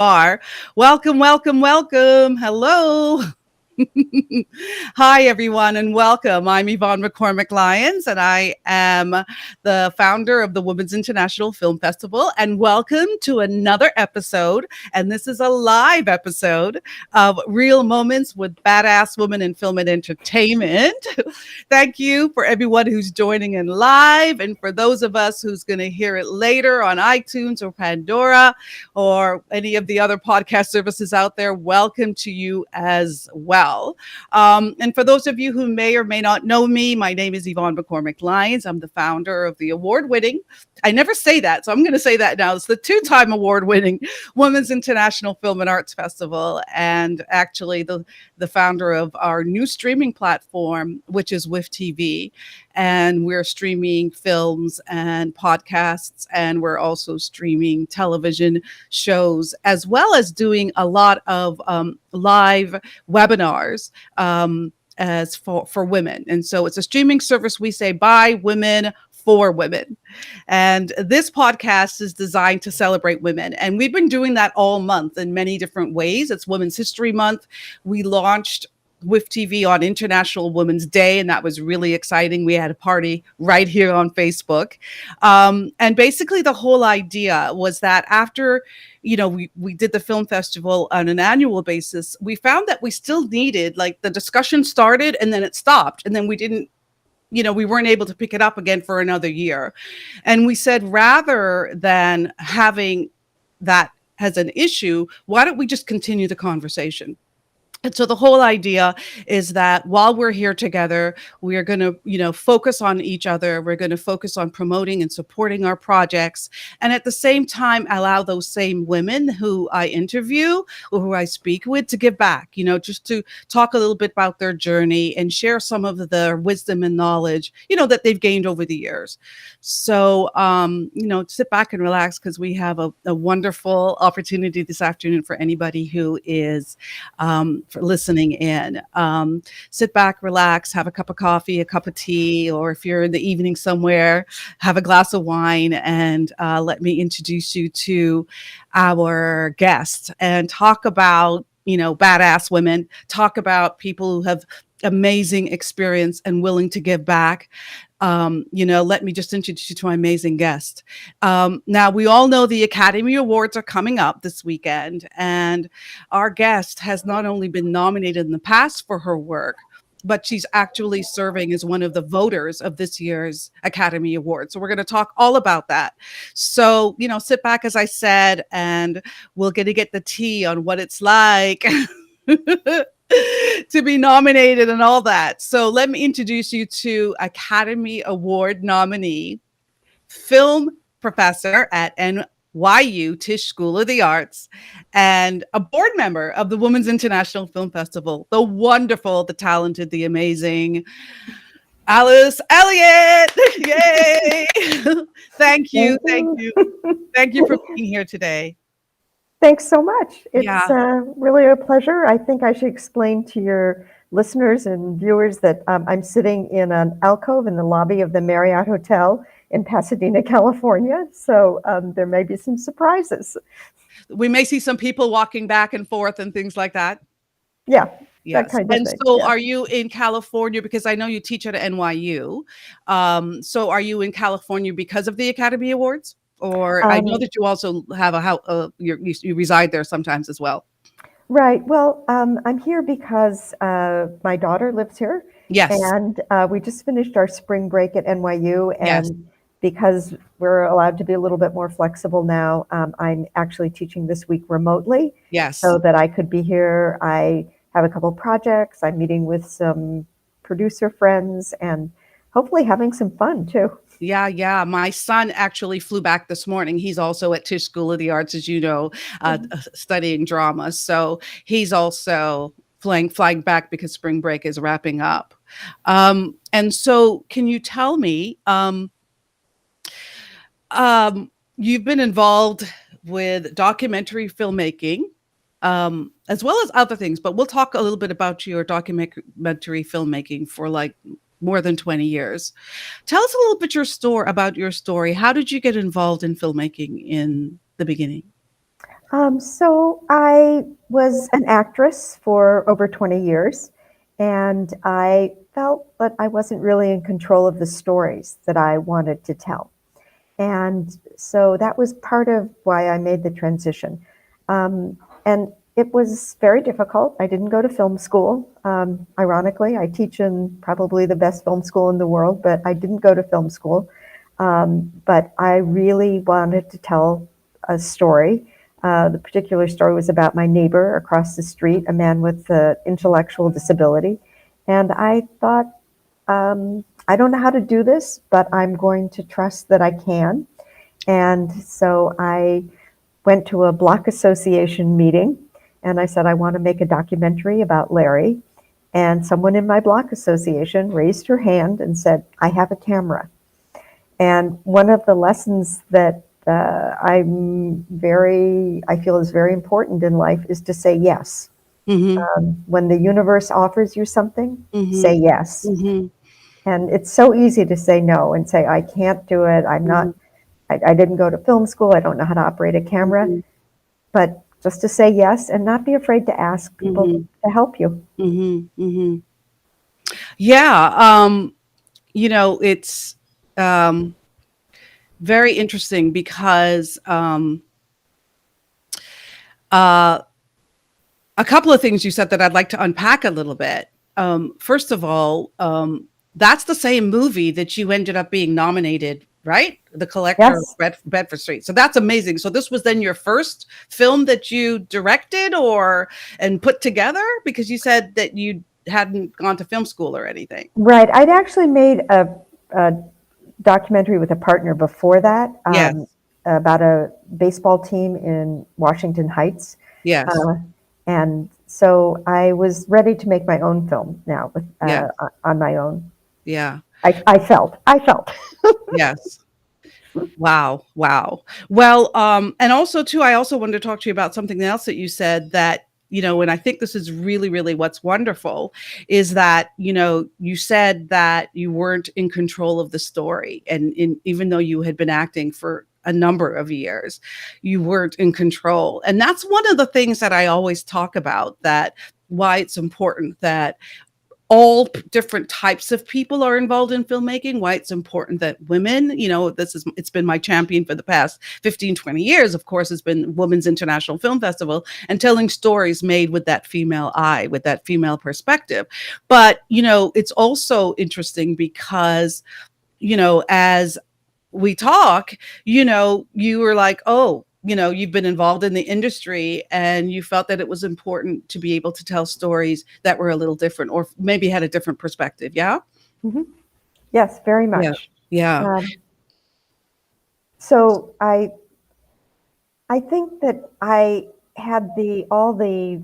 are. Welcome, welcome, welcome. Hello. Hi, everyone, and welcome. I'm Yvonne McCormack Lyons, and I am the founder of the Women's International Film Festival. And welcome to another episode. And this is a live episode of Real Moments with Badass Women in Film and Entertainment. Thank you for everyone who's joining in live, and for those of us who's going to hear it later on iTunes or Pandora or any of the other podcast services out there. Welcome to you as well. And for those of you who may or may not know me, my name is Yvonne McCormack Lyons. I'm the founder of the award-winning, I never say that, so I'm going to say that now. It's the two-time award-winning Women's International Film and Arts Festival, and actually the founder of our new streaming platform, which is WIFF-TV. And we're streaming films and podcasts, and we're also streaming television shows, as well as doing a lot of live webinars as for women. And so it's a streaming service, we say, by women for women. And this podcast is designed to celebrate women. And we've been doing that all month in many different ways. It's Women's History Month. We launched WIFF-TV on International Women's Day, and that was really exciting. We had a party right here on Facebook. And basically the whole idea was that after, we did the film festival on an annual basis, we found that we still needed, like, the discussion started and then it stopped, and then we weren't able to pick it up again for another year. And we said, rather than having that as an issue, why don't we just continue the conversation? And so the whole idea is that while we're here together, we are going to, focus on each other. We're going to focus on promoting and supporting our projects. And at the same time, allow those same women who I interview or who I speak with to give back, just to talk a little bit about their journey and share some of the wisdom and knowledge, that they've gained over the years. So, sit back and relax, because we have a wonderful opportunity this afternoon for anybody who is for listening in. Sit back, relax, have a cup of coffee, a cup of tea, or if you're in the evening somewhere, have a glass of wine, and let me introduce you to our guest and talk about, badass women, talk about people who have amazing experience and willing to give back. Let me just introduce you to my amazing guest. Now, we all know the Academy Awards are coming up this weekend, and our guest has not only been nominated in the past for her work, but she's actually serving as one of the voters of this year's Academy Awards. So we're going to talk all about that. So, sit back, as I said, and we're going to get the tea on what it's like to be nominated and all that. So let me introduce you to Academy Award nominee, film professor at NYU Tisch School of the Arts, and a board member of the Women's International Film Festival, the wonderful, the talented, the amazing Alice Elliott. Yay! Thank you. Thank you. Thank you for being here today. Thanks so much. It's really a pleasure. I think I should explain to your listeners and viewers that I'm sitting in an alcove in the lobby of the Marriott Hotel in Pasadena, California. So there may be some surprises. We may see some people walking back and forth and things like that. Yeah. Yes. That kind of and thing. So yeah. Are you in California? Because I know you teach at NYU. So are you in California because of the Academy Awards? Or I know that you also have a house, you reside there sometimes as well. Right. Well, I'm here because my daughter lives here. Yes. And we just finished our spring break at NYU. And Yes. because we're allowed to be a little bit more flexible now, I'm actually teaching this week remotely. Yes. So that I could be here. I have a couple projects. I'm meeting with some producer friends and hopefully having some fun too. Yeah. My son actually flew back this morning. He's also at Tisch School of the Arts, as you know, studying drama. So he's also flying back because spring break is wrapping up. And so can you tell me, you've been involved with documentary filmmaking, as well as other things, but we'll talk a little bit about your documentary filmmaking for like more than 20 years. Tell us a little bit about your story. How did you get involved in filmmaking in the beginning? So I was an actress for over 20 years, and I felt that I wasn't really in control of the stories that I wanted to tell. And so that was part of why I made the transition. And it was very difficult. I didn't go to film school. Ironically, I teach in probably the best film school in the world, but I didn't go to film school. But I really wanted to tell a story. The particular story was about my neighbor across the street, a man with intellectual disability. And I thought, I don't know how to do this, but I'm going to trust that I can. And so I went to a block association meeting and I said, I want to make a documentary about Larry. And someone in my block association raised her hand and said, I have a camera. And one of the lessons that I feel is very important in life is to say yes. When the universe offers you something, say yes. And it's so easy to say no and say, I can't do it. I didn't go to film school. I don't know how to operate a camera. But just to say yes and not be afraid to ask people to help you. Yeah. It's very interesting because a couple of things you said that I'd like to unpack a little bit. First of all, that's the same movie that you ended up being nominated, right? The Collector Yes. of Bedford Street. So that's amazing. So this was then your first film that you directed and put together, because you said that you hadn't gone to film school or anything. Right. I'd actually made a documentary with a partner before that. Yes. About a baseball team in Washington Heights. Yes. And so I was ready to make my own film now on my own. Yeah. I felt. Yes. Wow. Well, and also too, I also wanted to talk to you about something else that you said that, and I think this is really, really what's wonderful is that, you said that you weren't in control of the story. And even though you had been acting for a number of years, you weren't in control. And that's one of the things that I always talk about, that why it's important that all different types of people are involved in filmmaking, why it's important that women, it's been my champion for the past 15, 20 years, of course, has been Women's International Film Festival, and telling stories made with that female eye, with that female perspective. But, it's also interesting because, as we talk, you were like, oh, you've been involved in the industry and you felt that it was important to be able to tell stories that were a little different or maybe had a different perspective. Yeah. Yes, very much. Yeah. So I think that I had all the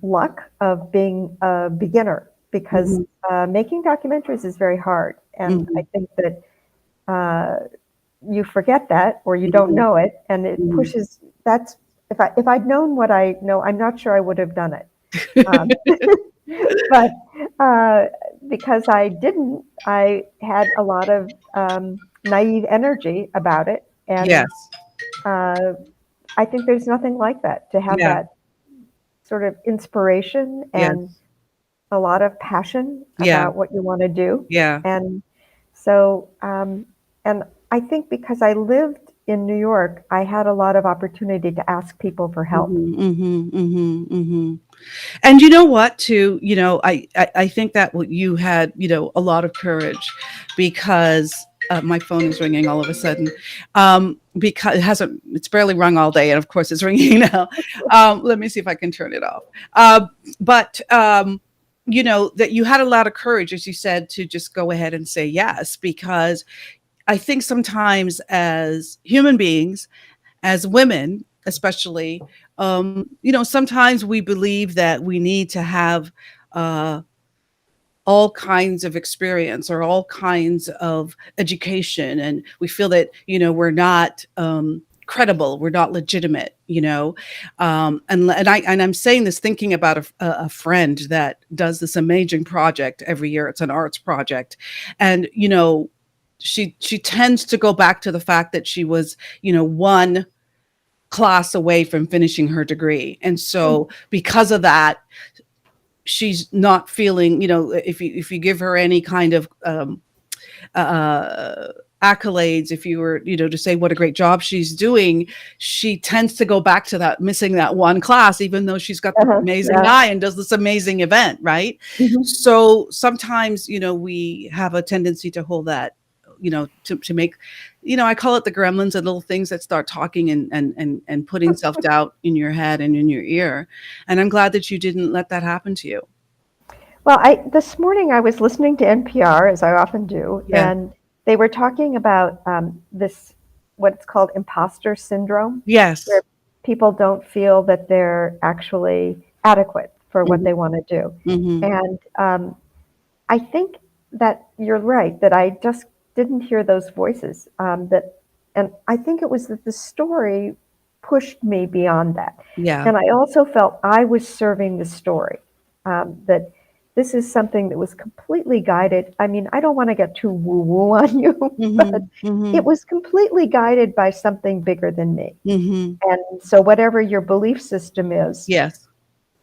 luck of being a beginner, because making documentaries is very hard. And I think that you forget that, or you don't know it, and it pushes. That's if I'd known what I know, I'm not sure I would have done it. But because I didn't, I had a lot of naive energy about it, and Yes. I think there's nothing like that, to have that sort of inspiration and a lot of passion about what you want to do. And so, and I think because I lived in New York, I had a lot of opportunity to ask people for help. And you know what, too, I think that you had, a lot of courage, because my phone is ringing all of a sudden, because it's barely rung all day. And of course it's ringing now. Let me see if I can turn it off. But that you had a lot of courage, as you said, to just go ahead and say yes, because I think sometimes as human beings, as women, especially, sometimes we believe that we need to have all kinds of experience or all kinds of education. And we feel that, we're not credible, we're not legitimate, and I'm saying this thinking about a friend that does this amazing project every year. It's an arts project. And, she tends to go back to the fact that she was, one, class away from finishing her degree. And so because of that, she's not feeling, if you give her any kind of accolades, if you were, to say what a great job she's doing, she tends to go back to that, missing that one class, even though she's got this amazing eye and does this amazing event, right? So sometimes, we have a tendency to hold that, to make, I call it the gremlins and little things that start talking and putting self-doubt in your head and in your ear. And I'm glad that you didn't let that happen to you. Well, this morning I was listening to NPR, as I often do, and they were talking about this, what's called Imposter Syndrome. Yes. Where people don't feel that they're actually adequate for what they want to do. And I think that you're right, that I just didn't hear those voices. And I think it was that the story pushed me beyond that. Yeah. And I also felt I was serving the story, that this is something that was completely guided. I mean, I don't want to get too woo-woo on you, but it was completely guided by something bigger than me. And so whatever your belief system is, yes,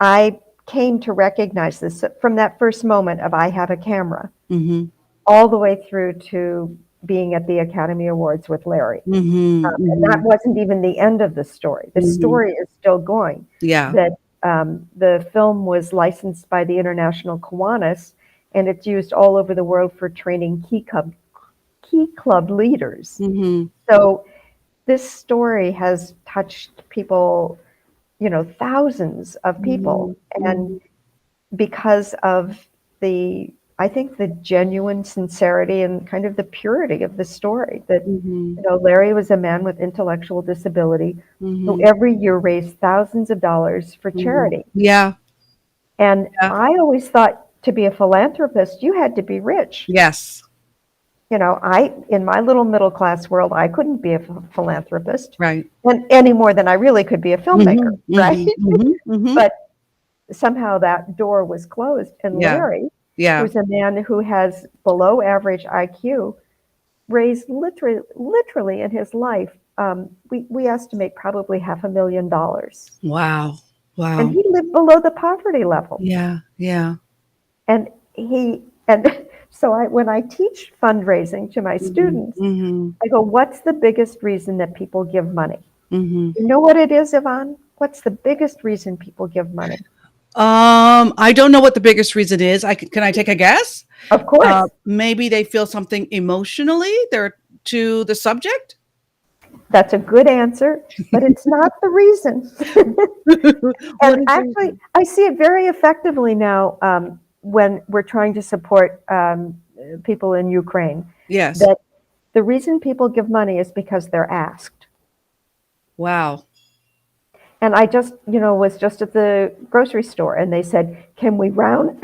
I came to recognize this from that first moment of I have a camera, all the way through to being at the Academy Awards with Larry. And that wasn't even the end of the story. The story is still going. Yeah. That the film was licensed by the International Kiwanis, and it's used all over the world for training key club leaders. So this story has touched people, thousands of people. And because of I think the genuine sincerity and kind of the purity of the story, that, Larry was a man with intellectual disability who every year raised thousands of dollars for charity. Yeah. And I always thought to be a philanthropist, you had to be rich. Yes. In my little middle class world, I couldn't be a philanthropist. Right. And any more than I really could be a filmmaker. Right. But somehow that door was closed. And Larry, who's a man who has below average IQ, raised literally in his life, we estimate probably $500,000. Wow. Wow. And he lived below the poverty level. Yeah. Yeah. And so when I teach fundraising to my students, I go, what's the biggest reason that people give money? You know what it is, Yvonne? What's the biggest reason people give money? I don't know what the biggest reason is. Can I take a guess? Of course. Maybe they feel something emotionally they're to the subject. That's a good answer, but it's not the reason. And actually, I see it very effectively now when we're trying to support people in Ukraine. Yes. That the reason people give money is because they're asked. Wow. And I just, was just at the grocery store, and they said, can we round,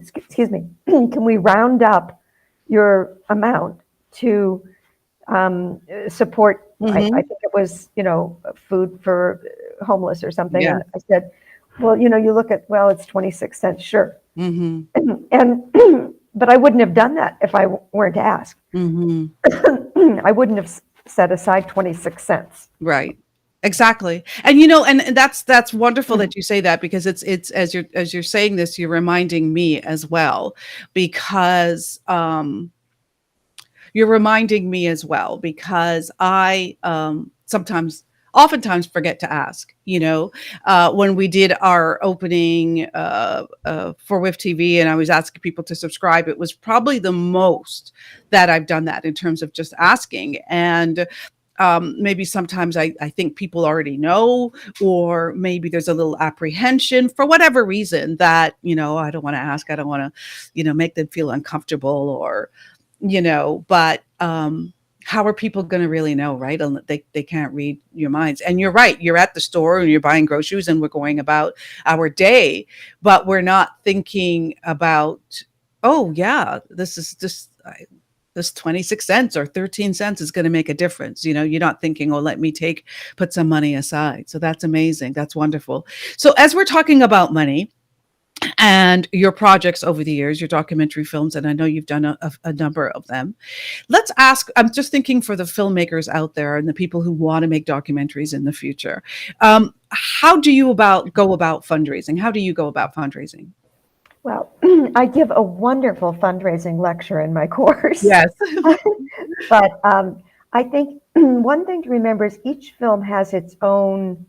excuse me, can we round up your amount to support, I think it was, food for homeless or something. Yeah. And I said, well, you look at, it's 26 cents, sure. But I wouldn't have done that if I weren't asked. I wouldn't have set aside 26 cents. Right. Exactly. And and that's wonderful that you say that, because it's as you're saying this, you're reminding me as well, because you're reminding me as well, because I oftentimes forget to ask, when we did our opening for WIFF-TV, and I was asking people to subscribe, it was probably the most that I've done that in terms of just asking. And maybe sometimes I think people already know, or maybe there's a little apprehension for whatever reason that, I don't want to ask. I don't want to, make them feel uncomfortable, or, but how are people going to really know, right? They can't read your minds. And you're right. You're at the store and you're buying groceries and we're going about our day, but we're not thinking about, oh yeah, this is just, this 26 cents or 13 cents is going to make a difference. You're not thinking, oh, let me put some money aside. So that's amazing. That's wonderful. So as we're talking about money, and your projects over the years, your documentary films, and I know you've done a number of them. Let's ask, I'm just thinking for the filmmakers out there and the people who want to make documentaries in the future. How do you go about fundraising? How do you go about fundraising? Well, I give a wonderful fundraising lecture in my course. Yes. But I think one thing to remember is each film has its own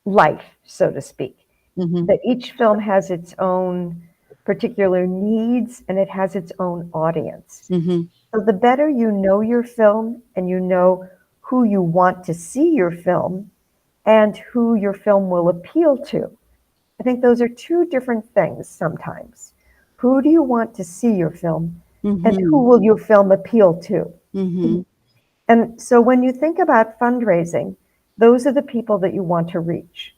life, so to speak. Mm-hmm. That each film has its own particular needs and it has its own audience. Mm-hmm. So the better you know your film and you know who you want to see your film and who your film will appeal to. I think those are two different things sometimes. Who do you want to see your film and who Mm-hmm. will your film appeal to? Mm-hmm. And so when you think about fundraising, those are the people that you want to reach.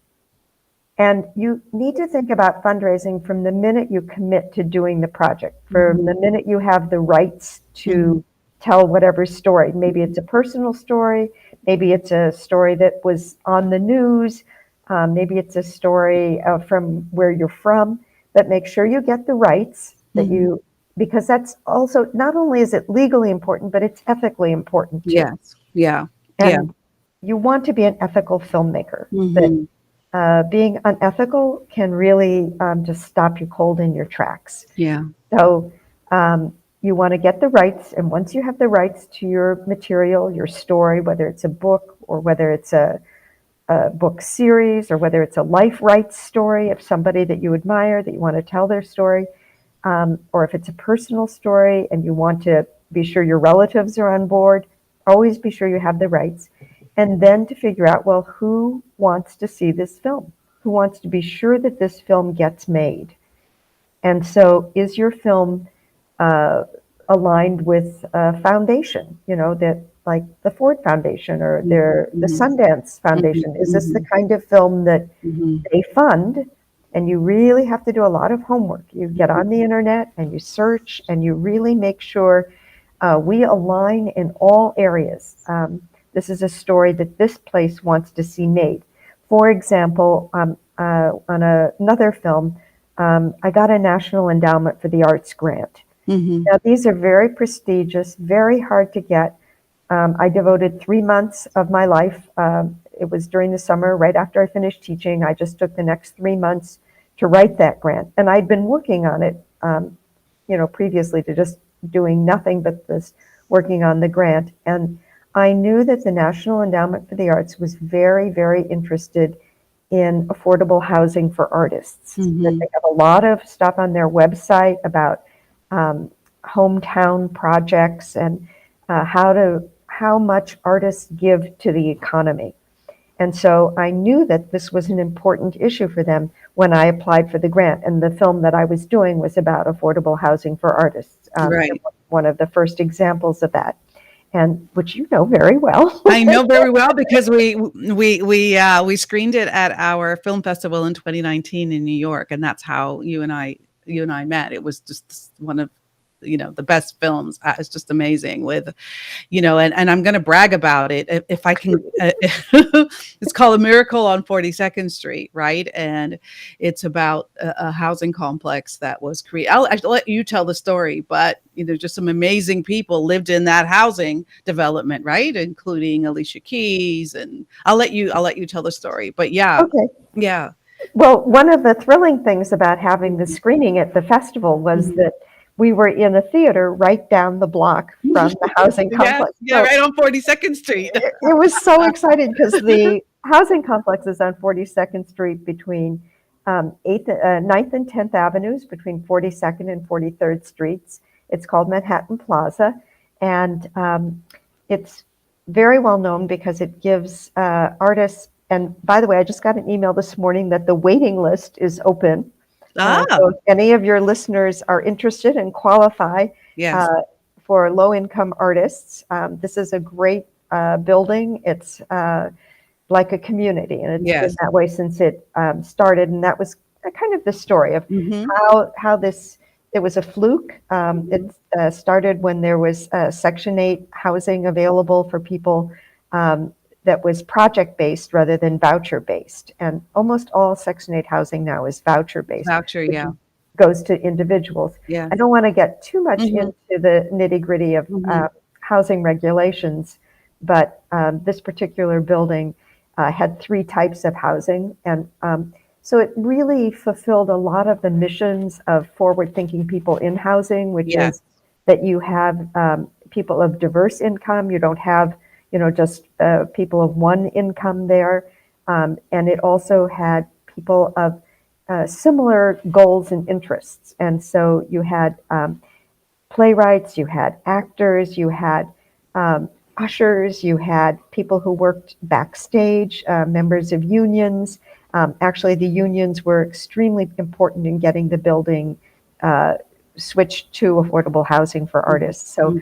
And you need to think about fundraising from the minute you commit to doing the project, from the minute you have the rights to tell whatever story. Maybe it's a personal story, maybe it's a story that was on the news, maybe it's a story from where you're from, but make sure you get the rights that you, because that's also, not only is it legally important, but it's ethically important too. Yes. Yeah. Yeah. And you want to be an ethical filmmaker. Mm-hmm. That being unethical can really just stop you cold in your tracks. Yeah. So you want to get the rights, and once you have the rights to your material, your story, whether it's a book or whether it's a book series or whether it's a life rights story of somebody that you admire, that you want to tell their story, or if it's a personal story and you want to be sure your relatives are on board, always be sure you have the rights. And then to figure out, well, who wants to see this film? Who wants to be sure that this film gets made? And so is your film aligned with a foundation, that like the Ford Foundation or the Sundance Foundation? Is this the kind of film that they fund? And you really have to do a lot of homework. You get on the internet and you search and you really make sure we align in all areas. This is a story that this place wants to see made. For example, on another film, I got a National Endowment for the Arts grant. Now, these are very prestigious, very hard to get. I devoted 3 months of my life. It was during the summer, right after I finished teaching. I just took the next 3 months to write that grant. And I'd been working on it, previously to just doing nothing but this, working on the grant. And I knew that the National Endowment for the Arts was very, very interested in affordable housing for artists. That they have a lot of stuff on their website about hometown projects and how much artists give to the economy. And so I knew that this was an important issue for them when I applied for the grant. And the film that I was doing was about affordable housing for artists. Right. One of the first examples of that, and which you know very well. I know very well because we screened it at our film festival in 2019 in New York, and that's how you and I met. It was just one of the best films. It's just amazing with, and I'm going to brag about it if I can. It's called A Miracle on 42nd Street, right? And it's about a housing complex that was created. I'll let you tell the story, but just some amazing people lived in that housing development, right? Including Alicia Keys, and I'll let you tell the story. But yeah, Okay. yeah. Well, one of the thrilling things about having the screening at the festival was that we were in a theater right down the block from the housing complex. Yeah, right on 42nd Street. It was so exciting because the housing complex is on 42nd Street between 9th and 10th Avenues, between 42nd and 43rd Streets. It's called Manhattan Plaza, and it's very well known because it gives artists, and by the way, I just got an email this morning that the waiting list is open. So if any of your listeners are interested and qualify for low-income artists, this is a great building. It's like a community, and it's been that way since it started. And that was kind of the story of how this. It was a fluke. It started when there was Section 8 housing available for people that was project-based rather than voucher-based. And almost all Section 8 housing now is voucher-based. Voucher, yeah. goes to individuals. Yeah. I don't want to get too much Mm-hmm. into the nitty-gritty of housing regulations, but this particular building had 3 types of housing, and so it really fulfilled a lot of the missions of forward-thinking people in housing, which Yeah. is that you have people of diverse income. You don't have, just people of one income there. And it also had people of similar goals and interests. And so you had playwrights, you had actors, you had ushers, you had people who worked backstage, members of unions. Actually, the unions were extremely important in getting the building switched to affordable housing for artists. So,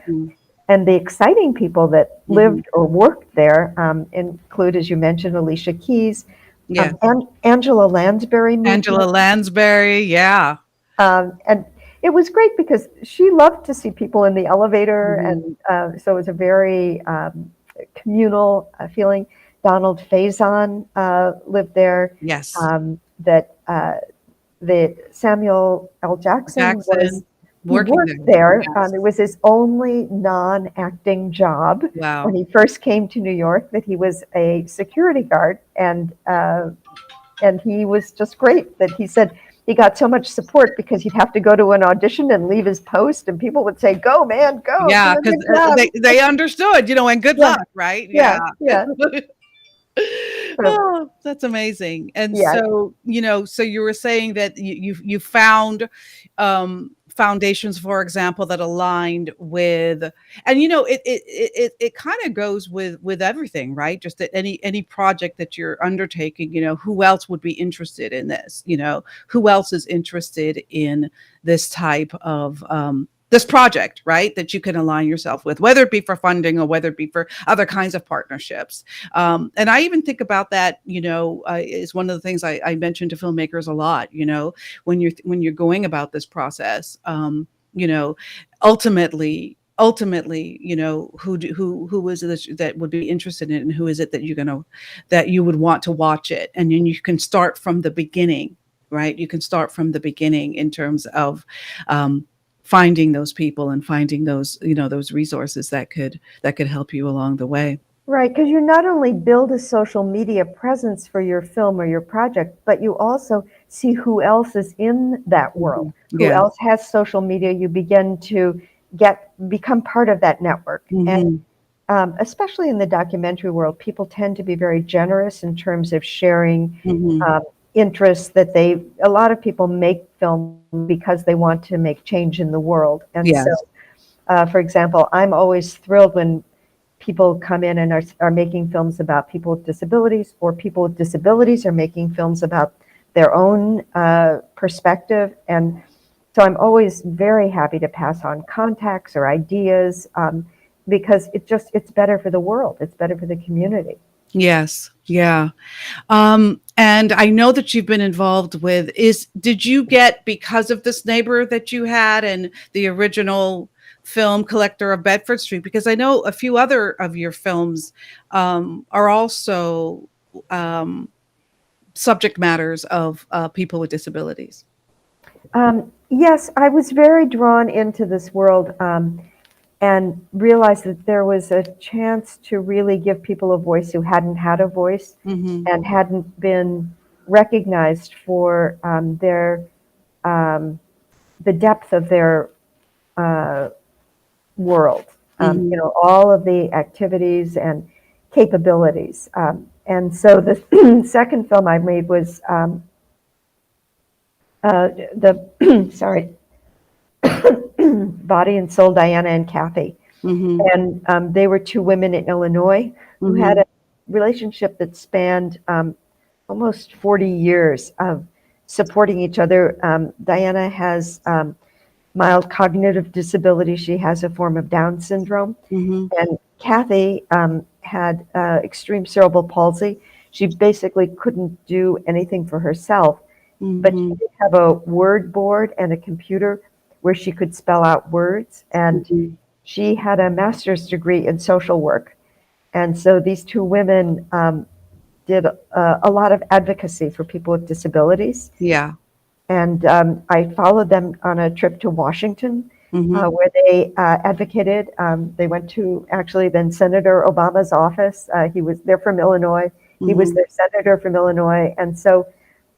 and the exciting people that lived or worked there include, as you mentioned, Alicia Keys, Yeah. and Angela Lansbury. Angela Lansbury. Yeah. And it was great because she loved to see people in the elevator, and so it was a very communal feeling. Donald Faison lived there. Yes. That the Samuel L. Jackson working worked there. Yes. It was his only non-acting job. Wow. When he first came to New York, that he was a security guard, and he was just great. That he said he got so much support because he'd have to go to an audition and leave his post, and people would say, "Go, man, go!" Yeah, because they understood, and good luck, right? Yeah. Oh, that's amazing. And so, so you were saying that you found foundations, for example, that aligned with, and it kind of goes with everything, right? Just that any project that you're undertaking, who else would be interested in this? Who else is interested in this type of this project, right? That you can align yourself with, whether it be for funding or whether it be for other kinds of partnerships. And I even think about that, is one of the things I mention to filmmakers a lot, when you're going about this process, ultimately, who is it that would be interested in it, and who is it that you would want to watch it? And then you can start from the beginning, right? You can start from the beginning in terms of, finding those people and finding those, those resources that could help you along the way. Right, because you not only build a social media presence for your film or your project, but you also see who else is in that world, who else has social media. You begin to become part of that network. And especially in the documentary world, people tend to be very generous in terms of sharing interests that a lot of people make film because they want to make change in the world. And so, for example, I'm always thrilled when people come in and are making films about people with disabilities, or people with disabilities are making films about their own perspective. And so I'm always very happy to pass on contacts or ideas, because it's better for the world. It's better for the community. Yes. Yeah. And I know that you've been involved with, did you get, because of this neighbor that you had and the original film Collector of Bedford Street, because I know a few other of your films are also subject matters of people with disabilities. Yes, I was very drawn into this world, and realized that there was a chance to really give people a voice who hadn't had a voice and hadn't been recognized for the depth of their world, all of the activities and capabilities. And so the second film I made was sorry, Body and Soul, Diana and Kathy. And they were 2 women in Illinois who had a relationship that spanned almost 40 years of supporting each other. Diana has mild cognitive disability. She has a form of Down syndrome. And Kathy had extreme cerebral palsy. She basically couldn't do anything for herself, but she did have a word board and a computer where she could spell out words. And she had a master's degree in social work. And so these 2 women did a lot of advocacy for people with disabilities. Yeah. And I followed them on a trip to Washington, Mm-hmm. where they advocated. They went to actually then Senator Obama's office. He was there from Illinois. He was Mm-hmm. their senator from Illinois. And so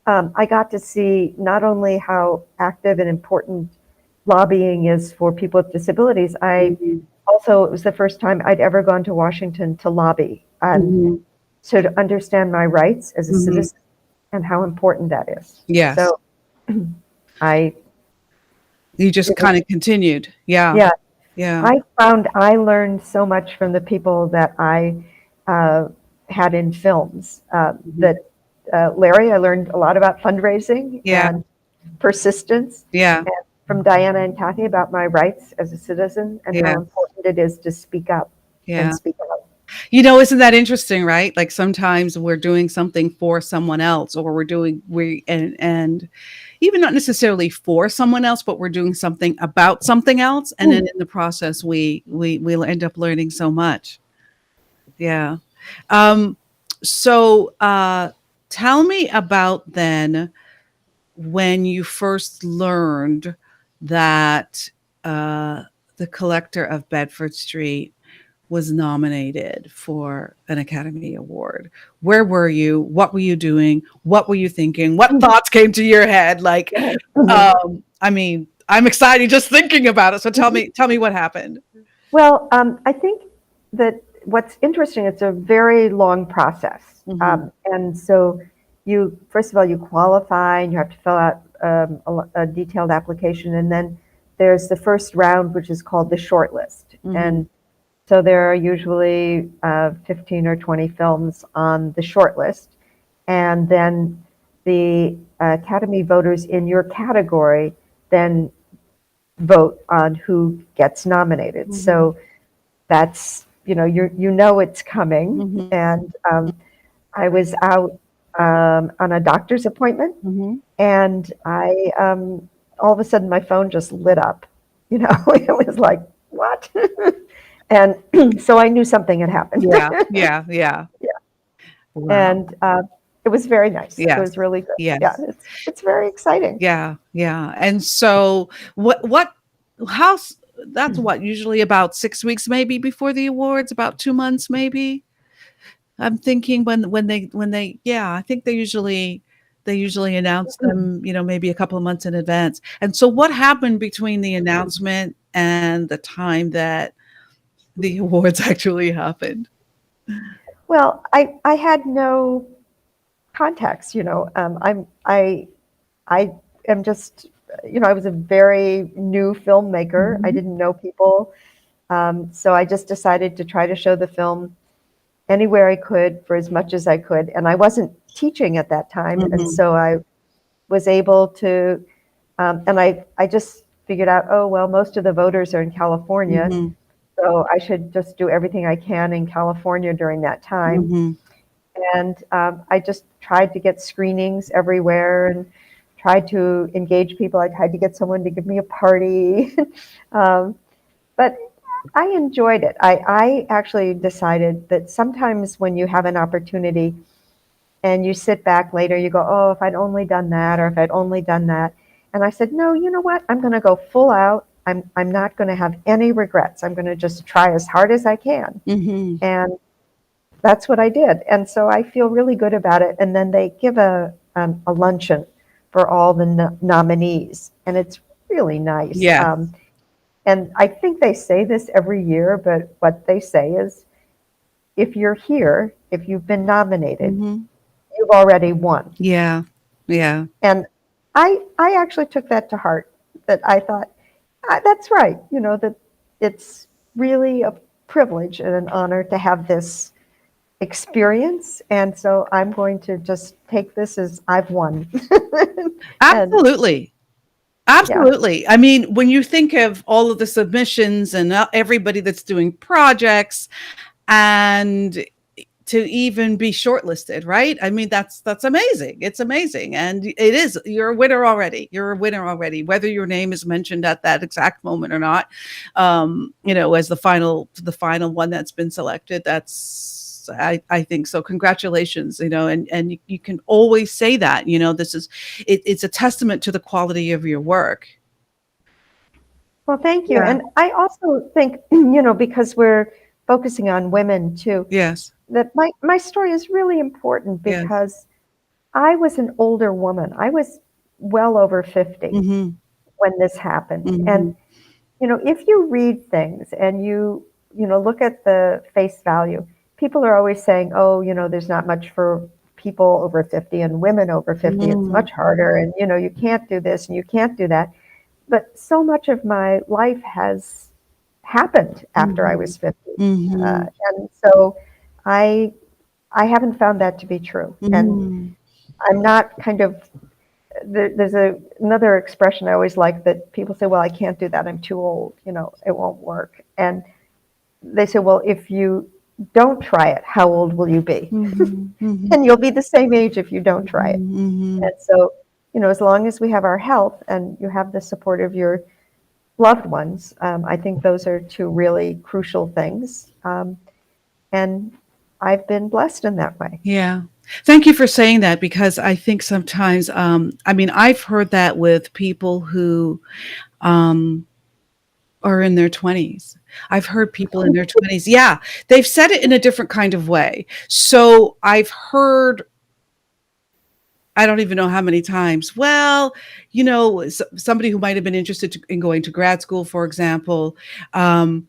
I got to see not only how active and important lobbying is for people with disabilities, I Mm-hmm. also, it was the first time I'd ever gone to Washington to lobby and Mm-hmm. to understand my rights as a Mm-hmm. citizen and how important that is. Yes. So I, You just it was, kind of continued. Yeah. yeah, Yeah. I found I learned so much from the people that I uh, had in films. Mm-hmm. That Larry, I learned a lot about fundraising Yeah. and persistence, Yeah. and from Diana and Kathy about my rights as a citizen and Yeah. how important it is to speak up and Yeah. speak out. Isn't that interesting, right? Like sometimes we're doing something for someone else, or and even not necessarily for someone else, but we're doing something about something else, and then in the process we'll end up learning so much. Yeah. Um, so tell me about then when you first learned that uh, the collector of Bedford Street was nominated for an Academy Award. Where were you? What were you doing? What were you thinking? What thoughts came to your head? I mean, I'm excited just thinking about it. So tell me what happened. Well, I think that what's interesting, it's a very long process. Mm-hmm. And so you, first of all, you qualify and you have to fill out a detailed application. And then there's the first round, which is called the shortlist. Mm-hmm. And so there are usually 15 or 20 films on the shortlist. And then the Academy voters in your category then vote on who gets nominated. Mm-hmm. So that's, you know it's coming. Mm-hmm. And I was out on a doctor's appointment, Mm-hmm. and I all of a sudden my phone just lit up. It was like, what? And so I knew something had happened. Yeah. Yeah. Yeah. Yeah. Wow. And it was very nice. It Yes. was really good. Yeah, Yes. it's very exciting. Yeah. Yeah. And so how that's what usually about 6 weeks maybe before the awards, about 2 months maybe. I'm thinking when they yeah, I think they usually announce them, maybe a couple of months in advance. And so what happened between the announcement and the time that the awards actually happened? Well, I had no context. I am just, I was a very new filmmaker. I Mhm. didn't know people. So I just decided to try to show the film anywhere I could for as much as I could. And I wasn't teaching at that time. And Mhm. so I was able to, and I just figured out, oh, well, most of the voters are in California. Mhm. So I should just do everything I can in California during that time. Mhm. And I just tried to get screenings everywhere and tried to engage people. I tried to get someone to give me a party. But I enjoyed it. I actually decided that sometimes when you have an opportunity and you sit back later, you go, oh, if I'd only done that, or if I'd only done that. And I said, no, you know what? I'm going to go full out. I'm not going to have any regrets. I'm going to just try as hard as I can. Mhm. And that's what I did. And so I feel really good about it. And then they give a luncheon for all the nominees. And it's really nice. Yes. And I think they say this every year, but what they say is, if you're here, if you've been nominated, Mhm. you've already won. Yeah. Yeah. And I actually took that to heart, that I thought, that's right, that it's really a privilege and an honor to have this experience. And so I'm going to just take this as I've won. And Absolutely. yeah, Absolutely. I mean, when you think of all of the submissions and everybody that's doing projects and to even be shortlisted, right? I mean, that's amazing. It's amazing. And it is, you're a winner already. You're a winner already, whether your name is mentioned at that exact moment or not. As the final one that's been selected, else. I think so. Congratulations, and you can always say that, it's a testament to the quality of your work. Well, thank you. Yeah. And I also think, because we're focusing on women too, Yes. that my story is really important Yes. because I was an older woman. I was well over 50 Mm-hmm. when this happened. Mm-hmm. And, if you read things and you look at the face value, people are always saying, oh, there's not much for people over 50 and women over 50. It's Mm-hmm. much harder. And, you can't do this and you can't do that. But so much of my life has happened after I Mm-hmm. was 50. Mm-hmm. And so I I haven't found that to be true. And Mm-hmm. I'm not kind of there's another expression I always like that people say, well, I can't do that. I'm too old. It won't work. And they say, well, if you don't try it, how old will you be? Mm-hmm. And you'll be the same age if you don't try it. Mm-hmm. And so, as long as we have our health and you have the support of your loved ones, I think those are two really crucial things. And I've been blessed in that way. Yeah. Thank you for saying that, because I think sometimes, I've heard that with people who um, are in their 20s. I've heard people in their 20s. Yeah. They've said it in a different kind of way. So I've heard, I don't even know how many times. Well, somebody who might have been interested in going to grad school, for example, um,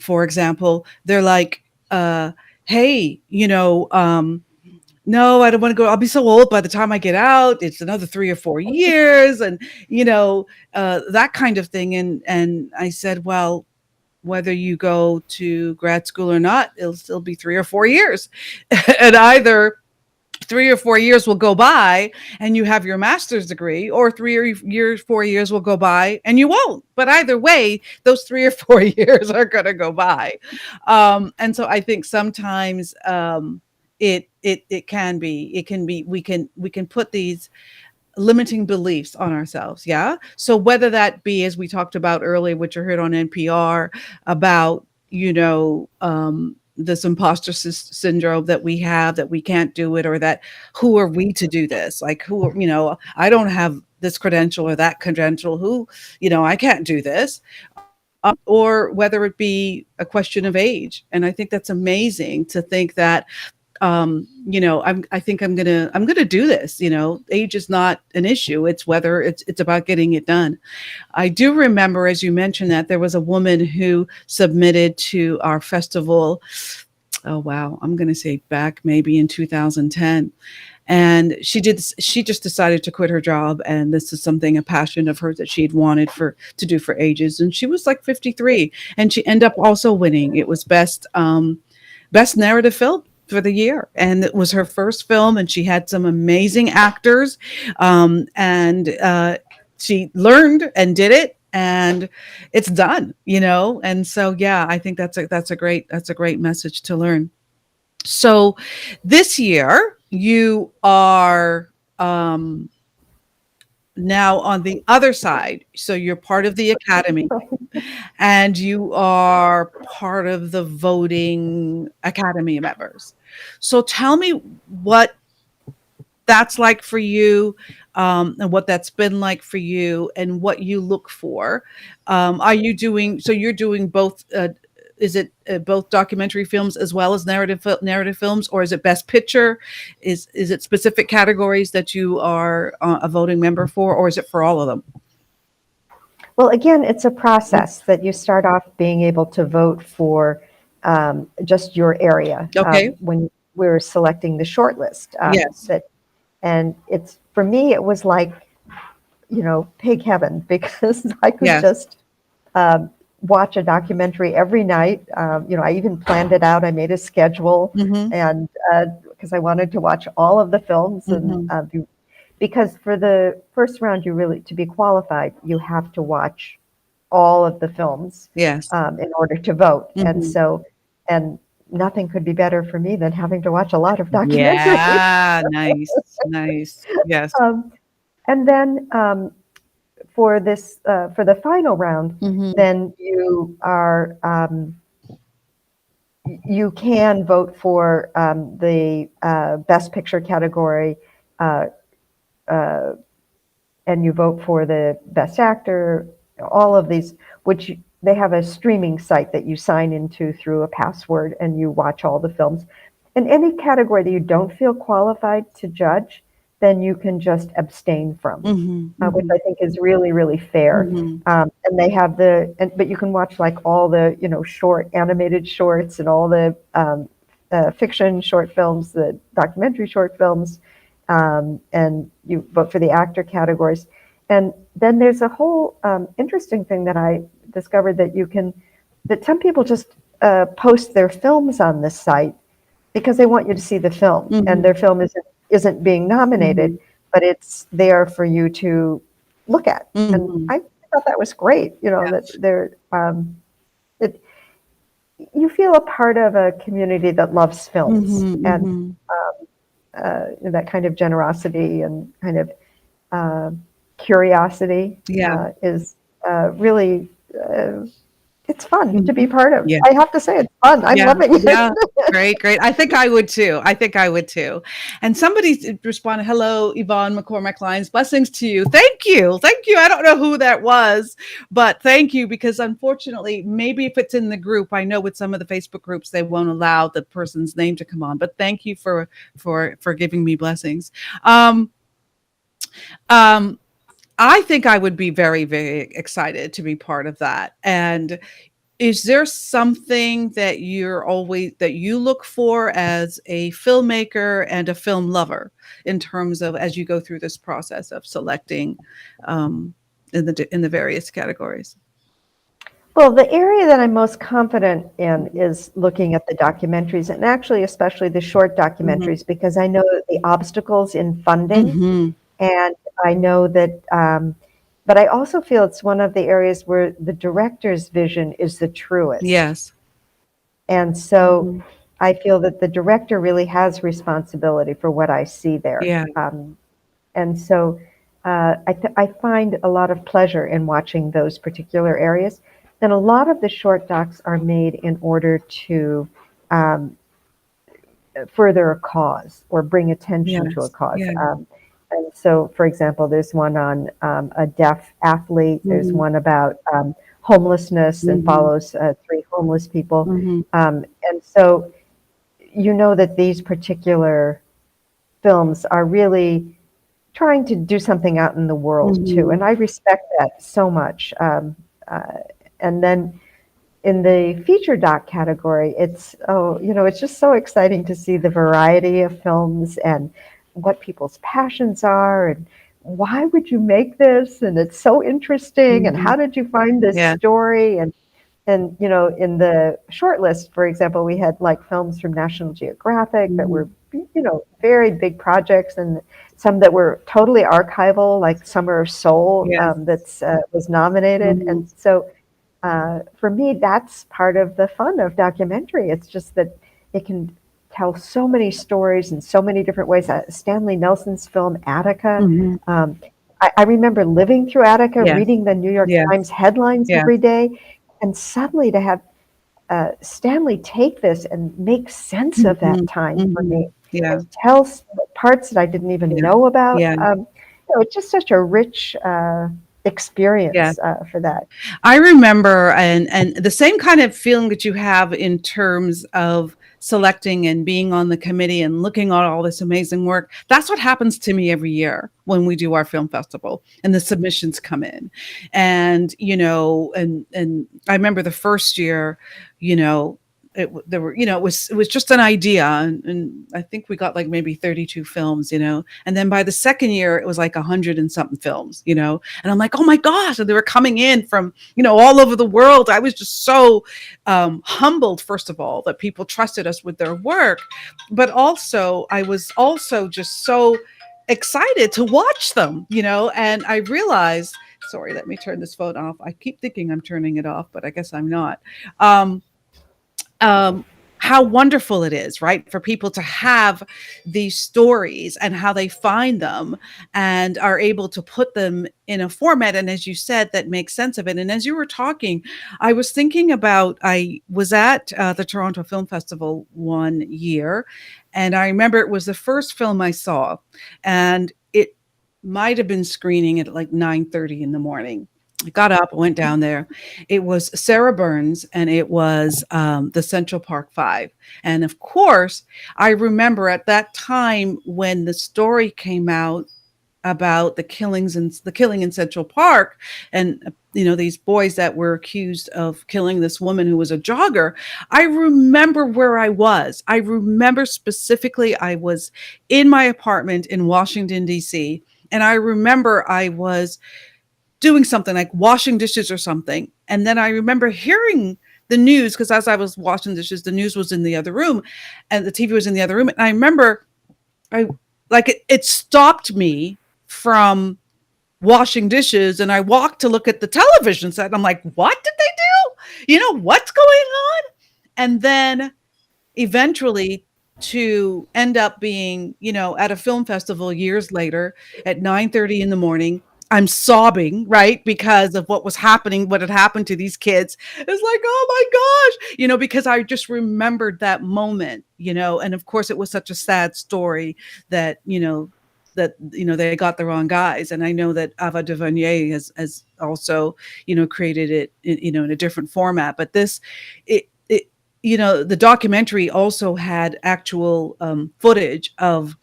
for example, they're like, hey, no, I don't want to go. I'll be so old by the time I get out. It's another 3 or 4 years, and that kind of thing. And I said, well, whether you go to grad school or not, it'll still be 3 or 4 years, and either 3 or 4 years will go by and you have your master's degree, or 4 years will go by and you won't. But either way, those 3 or 4 years are going to go by. And so I think sometimes it can be we can put these limiting beliefs on ourselves. Yeah. So whether that be, as we talked about earlier, which you heard on NPR about, this imposter syndrome that we have, that we can't do it, or that who are we to do this? Like, I don't have this credential or that credential. I can't do this. Or whether it be a question of age. And I think that's amazing to think that I think I'm gonna do this. Age is not an issue. It's whether it's about getting it done. I do remember, as you mentioned, that there was a woman who submitted to our festival. Oh wow, I'm gonna say back maybe in 2010. And she just decided to quit her job, and this is something, a passion of hers that she'd wanted to do for ages. And she was like 53, and she ended up also winning. It was best narrative film for the year, and it was her first film, and she had some amazing actors, and she learned and did it, and it's done. And so yeah, I think that's a great message to learn. So this year you are now on the other side, so you're part of the academy, and you are part of the voting academy members. So tell me what that's like for you, and what that's been like for you, and what you look for. Are you doing, so you're doing both, is it both documentary films as well as narrative films, or is it best picture? Is it specific categories that you are a voting member for, or is it for all of them? Well, again, it's a process that you start off being able to vote for just your area Okay. when we're selecting the shortlist. Yes. And it's, for me, it was like, pig heaven, because I could Yes. just watch a documentary every night. I even planned it out. I made a schedule, Mm-hmm. and because I wanted to watch all of the films, and Mm-hmm. because for the first round, to be qualified, you have to watch all of the films Yes. in order to vote. And Mm-hmm. so, and nothing could be better for me than having to watch a lot of documentaries. Yeah. Nice. Nice. Yes. Um, and then for the final round, Mm-hmm. then you are you can vote for the Best Picture category, uh, uh, and you vote for the Best Actor, all of these, which they have a streaming site that you sign into through a password, and you watch all the films. In any category that you don't feel qualified to judge, then you can just abstain from, which I think is really, really fair. And they have but you can watch like all the, short animated shorts and all the fiction short films, the documentary short films, and you vote for the actor categories. And then there's a whole interesting thing that I discovered that some people just post their films on this site because they want you to see the film, and their film isn't being nominated, but it's there for you to look at. And I thought that was great, that they're, you feel a part of a community that loves films, and that kind of generosity and kind of curiosity is really, it's fun to be part of. I have to say, it's fun. I'm loving it. Yeah, great. I think I would too. And somebody responded, "Hello, Yvonne, McCormack, Lyons. Blessings to you. Thank you. I don't know who that was, but thank you, because unfortunately, maybe if it's in the group, I know with some of the Facebook groups, they won't allow the person's name to come on. But thank you for giving me blessings. I think I would be very, very excited to be part of that. And is there something that you look for as a filmmaker and a film lover in terms of, as you go through this process of selecting in the various categories? Well, the area that I'm most confident in is looking at the documentaries, and actually especially the short documentaries, because I know that the obstacles in funding, and I know that, but I also feel it's one of the areas where the director's vision is the truest. Yes. And so I feel that the director really has responsibility for what I see there. Yeah. And so I find a lot of pleasure in watching those particular areas. And a lot of the short docs are made in order to further a cause or bring attention to a cause. And so, for example, there's one on a deaf athlete. There's one about homelessness and follows 3 homeless people. And so you know that these particular films are really trying to do something out in the world too. And I respect that so much. And then in the feature doc category, it's just so exciting to see the variety of films and what people's passions are, and why would you make this? And it's so interesting. And how did you find this story? And in the short list, for example, we had like films from National Geographic that were, very big projects, and some that were totally archival, like Summer of Soul, that's was nominated. And so for me, that's part of the fun of documentary. It's just that it can tell so many stories in so many different ways. Stanley Nelson's film Attica. I remember living through Attica, reading the New York Times headlines every day, and suddenly to have Stanley take this and make sense of that time for me. And tell parts that I didn't even know about. It's just such a rich experience for that. I remember, and the same kind of feeling that you have in terms of selecting and being on the committee and looking at all this amazing work. That's what happens to me every year when we do our film festival and the submissions come in. And, and I remember the first year, it was just an idea, and I think we got like maybe 32 films, and then by the second year it was like 100 and something films, and I'm like, oh my gosh, and they were coming in from all over the world. I was just so humbled, first of all, that people trusted us with their work, but also I was also just so excited to watch them, and I realized, sorry, let me turn this phone off. I keep thinking I'm turning it off, but I guess I'm not. How how wonderful it is, right, for people to have these stories and how they find them and are able to put them in a format. And as you said, that makes sense of it. And as you were talking, I was thinking about, I was at the Toronto Film Festival one year, and I remember it was the first film I saw, and it might have been screening at like 9:30 in the morning. I got up, went down there. It was Sarah Burns, and it was the Central Park Five. And of course, I remember at that time when the story came out about the killing in Central Park, and these boys that were accused of killing this woman who was a jogger. I remember where I was. I remember specifically I was in my apartment in Washington, D.C., and I remember I was doing something like washing dishes or something. And then I remember hearing the news, because as I was washing dishes, the news was in the other room and the TV was in the other room. And I remember it stopped me from washing dishes, and I walked to look at the television set. And I'm like, what did they do? What's going on? And then eventually to end up being, at a film festival years later at 9:30 in the morning, I'm sobbing, right? Because of what had happened to these kids. It's like, oh my gosh, because I just remembered that moment, and of course it was such a sad story that, they got the wrong guys. And I know that Ava DuVernay has also, created it, in a different format. But the documentary also had actual footage of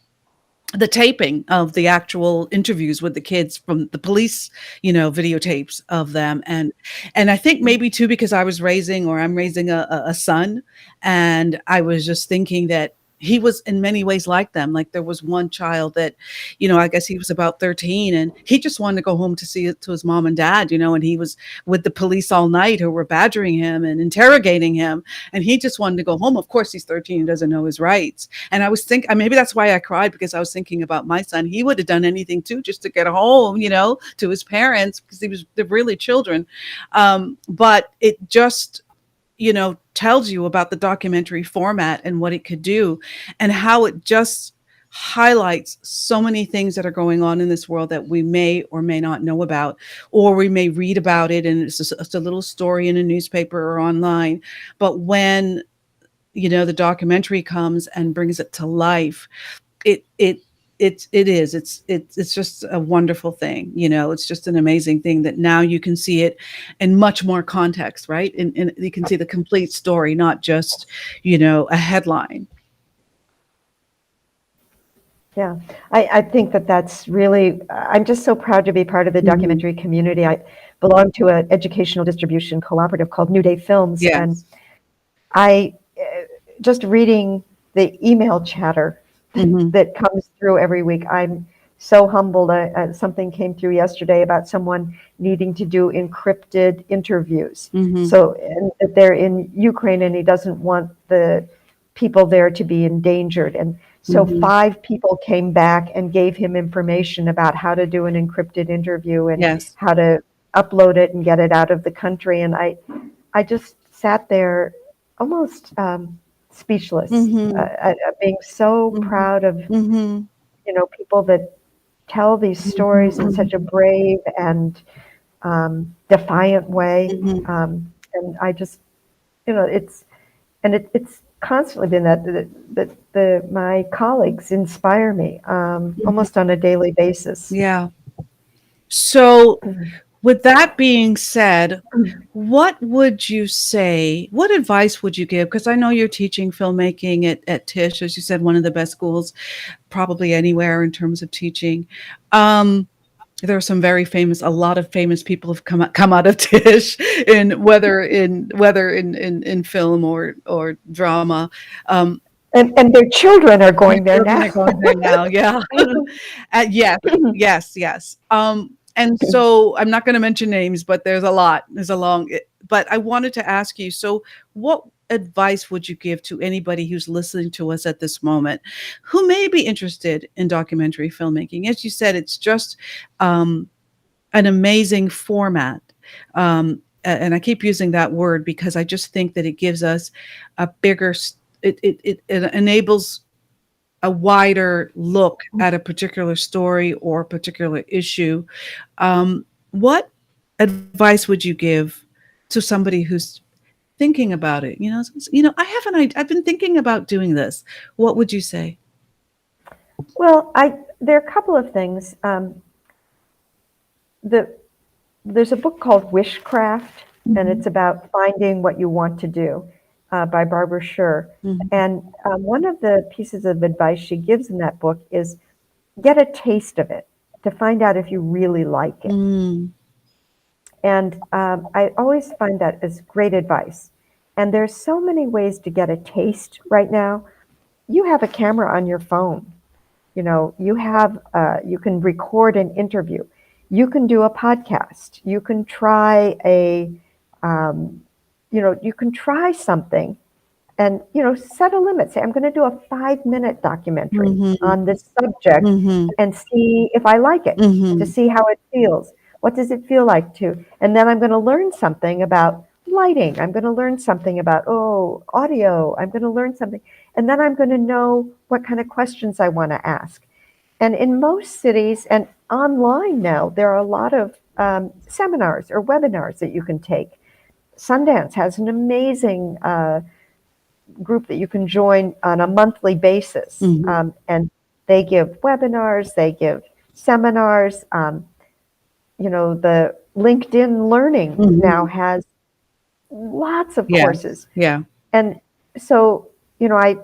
the taping of the actual interviews with the kids from the police, videotapes of them. And I think maybe too, because I'm raising a son, and I was just thinking that he was in many ways like them. Like there was one child that, I guess he was about 13, and he just wanted to go home to his mom and dad, and he was with the police all night who were badgering him and interrogating him. And he just wanted to go home. Of course, he's 13 and doesn't know his rights. And I was thinking, maybe that's why I cried, because I was thinking about my son. He would have done anything too, just to get home, to his parents, because they're really children. But it just, tells you about the documentary format and what it could do, and how it just highlights so many things that are going on in this world that we may or may not know about, or we may read about it and it's a little story in a newspaper or online. But when, the documentary comes and brings it to life, it's just a wonderful thing. It's just an amazing thing that now you can see it in much more context, right? And you can see the complete story, not just, a headline. Yeah, I think that's really, I'm just so proud to be part of the documentary community. I belong to an educational distribution cooperative called New Day Films. Yes. And I, just reading the email chatter that comes through every week, I'm so humbled. Something came through yesterday about someone needing to do encrypted interviews. So and they're in Ukraine, and he doesn't want the people there to be endangered. And so 5 people came back and gave him information about how to do an encrypted interview and how to upload it and get it out of the country. And I just sat there almost speechless, being so proud of, people that tell these stories in such a brave and defiant way. And I just, it's constantly been that my colleagues inspire me almost on a daily basis. Yeah. So with that being said, what would you say, what advice would you give? Because I know you're teaching filmmaking at Tisch, as you said, one of the best schools probably anywhere in terms of teaching. There are some a lot of famous people have come out of Tisch, whether in film or drama. And their children are going there now. Yeah. Yes. And so I'm not going to mention names, but there's a lot. But I wanted to ask you, so what advice would you give to anybody who's listening to us at this moment who may be interested in documentary filmmaking? As you said, it's just an amazing format. And I keep using that word because I just think that it gives us a bigger it enables a wider look at a particular story or particular issue. What advice would you give to somebody who's thinking about it? I've been thinking about doing this. What would you say? Well, there are a couple of things. There's a book called Wishcraft, and it's about finding what you want to do, by Barbara Sher. And one of the pieces of advice she gives in that book is get a taste of it to find out if you really like it. And I always find that as great advice. And there's so many ways to get a taste right now. You have a camera on your phone. You can record an interview. You can do a podcast. You can try you can try something and, set a limit. Say, I'm going to do a 5-minute documentary on this subject and see if I like it, to see how it feels. What does it feel like to? And then I'm going to learn something about lighting. I'm going to learn something about, audio. I'm going to learn something. And then I'm going to know what kind of questions I want to ask. And in most cities and online now, there are a lot of seminars or webinars that you can take. Sundance has an amazing group that you can join on a monthly basis. And they give webinars, they give seminars. The LinkedIn Learning now has lots of courses. Yeah. And so, I'm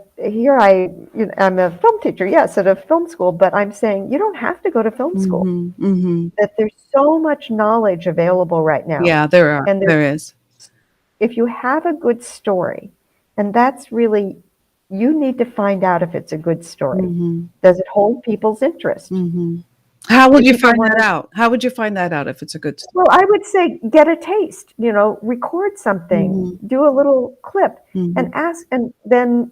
a film teacher, yes, at a film school, but I'm saying you don't have to go to film school. That there's so much knowledge available right now. Yeah, there is. If you have a good story, and that's really, you need to find out if it's a good story. Does it hold people's interest? How would you find that out? How would you find that out if it's a good story? Well, I would say get a taste, record something, do a little clip and ask, and then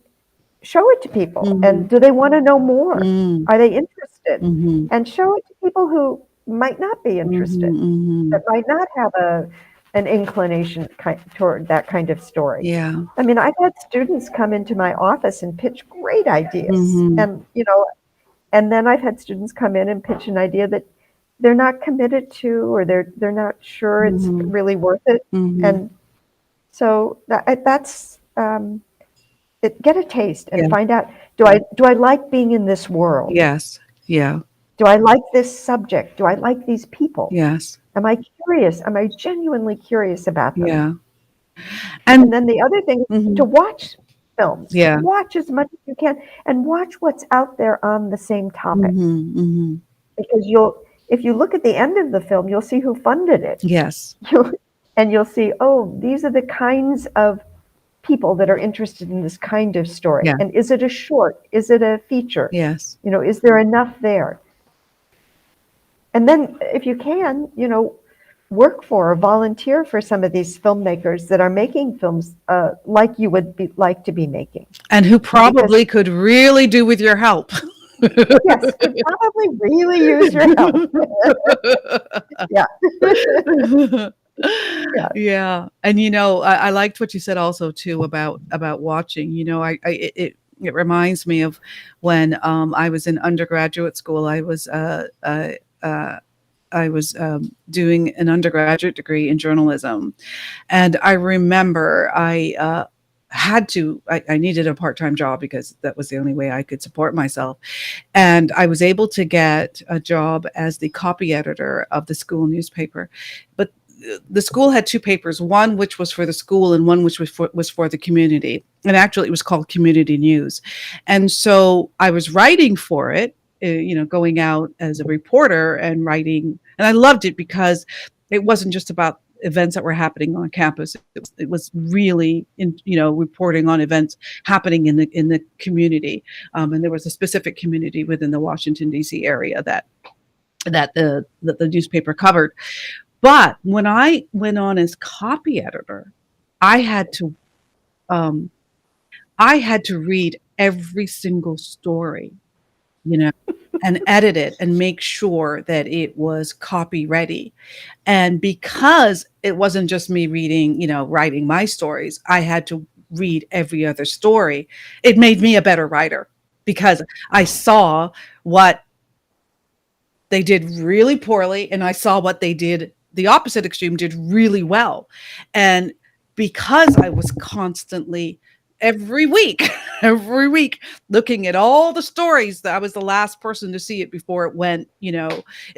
show it to people. And do they want to know more? Are they interested? And show it to people who might not be interested, that might not have an inclination toward that kind of story. Yeah. I mean, I've had students come into my office and pitch great ideas. And, and then I've had students come in and pitch an idea that they're not committed to, or they're not sure it's really worth it. And so that's get a taste and find out, do I like being in this world? Yes. Yeah. Do I like this subject? Do I like these people? Yes. Am I curious? Am I genuinely curious about them? Yeah. And then the other thing is to watch films. Yeah. Watch as much as you can, and watch what's out there on the same topic. Because if you look at the end of the film, you'll see who funded it. Yes. And you'll see, these are the kinds of people that are interested in this kind of story. Yeah. And is it a short? Is it a feature? Yes. Is there enough there? And then if you can, work for or volunteer for some of these filmmakers that are making films like you would like to be making. And who probably could really do with your help. Yes, could probably really use your help. Yeah. And I liked what you said also too about watching. It reminds me of when I was in undergraduate school. I was doing an undergraduate degree in journalism, and I remember I needed a part-time job because that was the only way I could support myself. And I was able to get a job as the copy editor of the school newspaper. But the school had two papers, one which was for the school and one which was for the community. And actually it was called Community News. And so I was writing for it, going out as a reporter and writing. And I loved it because it wasn't just about events that were happening on campus. It was really reporting on events happening in the community. And there was a specific community within the Washington, D.C. area that the newspaper covered. But when I went on as copy editor, I had to read every single story, and edit it and make sure that it was copy ready. And because it wasn't just me reading, writing my stories, I had to read every other story, it made me a better writer because I saw what they did really poorly and I saw what they did the opposite extreme did really well. And because I was constantly every week every week looking at all the stories, that I was the last person to see it before it went,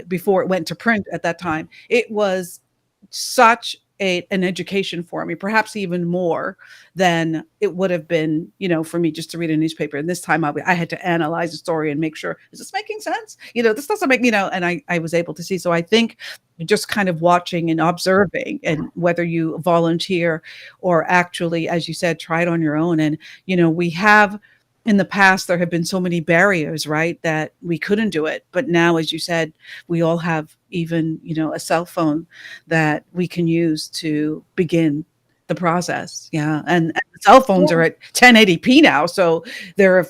before it went to print at that time. It was such an education for me, perhaps even more than it would have been, for me just to read a newspaper. And this time I had to analyze the story and make sure, is this making sense? This doesn't make, and I was able to see. So I think just kind of watching and observing, and whether you volunteer or actually, as you said, try it on your own. And, we have, in the past, there have been so many barriers, right, that we couldn't do it. But now, as you said, we all have even, a cell phone that we can use to begin the process. Yeah. And cell phones are at 1080p now. So they're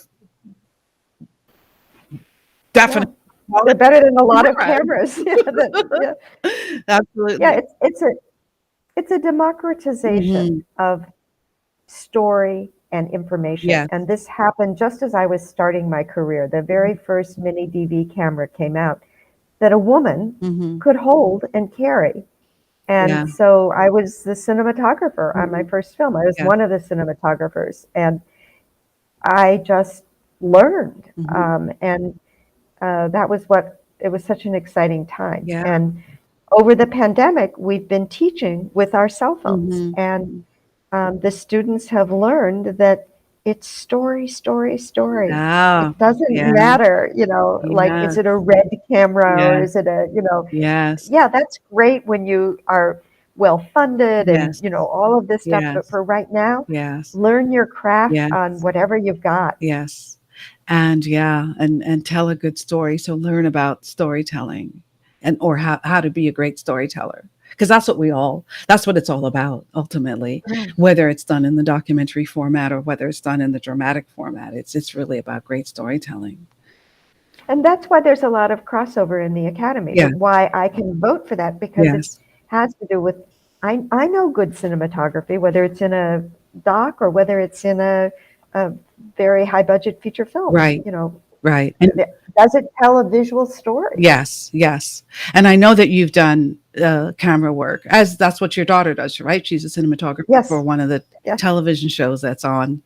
definitely. Yeah. They're better than a lot of cameras. Absolutely. Yeah, it's a democratization of story and information. Yes. And this happened just as I was starting my career. The very first mini DV camera came out that a woman could hold and carry. And so I was the cinematographer on my first film. I was one of the cinematographers, and I just learned. And that was it was such an exciting time. Yeah. And over the pandemic, we've been teaching with our cell phones. And the students have learned that it's story. Oh, it doesn't matter, like, is it a red camera or is it a, Yes. Yeah, that's great when you are well funded and, all of this stuff. But for right now, learn your craft on whatever you've got. Yes. And and tell a good story. So learn about storytelling or how to be a great storyteller. Because that's what it's all about, ultimately, whether it's done in the documentary format or whether it's done in the dramatic format. It's really about great storytelling. And that's why there's a lot of crossover in the Academy. Why I can vote for that, because it has to do with, I know good cinematography, whether it's in a doc or whether it's in a very high budget feature film. Right. Right. And does it tell a visual story? Yes. And I know that you've done camera work, as that's what your daughter does, right? She's a cinematographer for one of the television shows that's on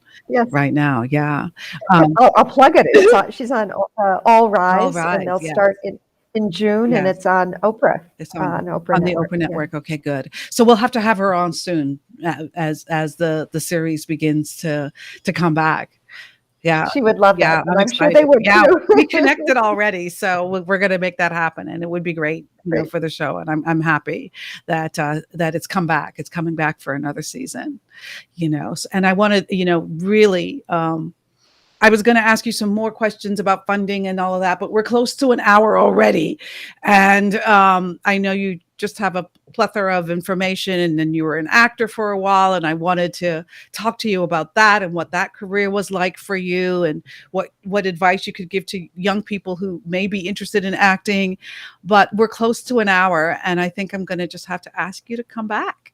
right now. Yeah. I'll plug it. She's on All Rise, and they'll start in June, and it's on Oprah. It's on Oprah the Oprah Network. Okay, good. So we'll have to have her on soon as the series begins to come back. Yeah, she would love that. I'm sure they would too. We connected already, so we're going to make that happen, and it would be great, for the show. And I'm happy that it's come back. It's coming back for another season, And I wanted, really. I was going to ask you some more questions about funding and all of that, but we're close to an hour already, and I know you just have a plethora of information, and then you were an actor for a while, and I wanted to talk to you about that and what that career was like for you, and what advice you could give to young people who may be interested in acting. But we're close to an hour, and I think I'm going to just have to ask you to come back.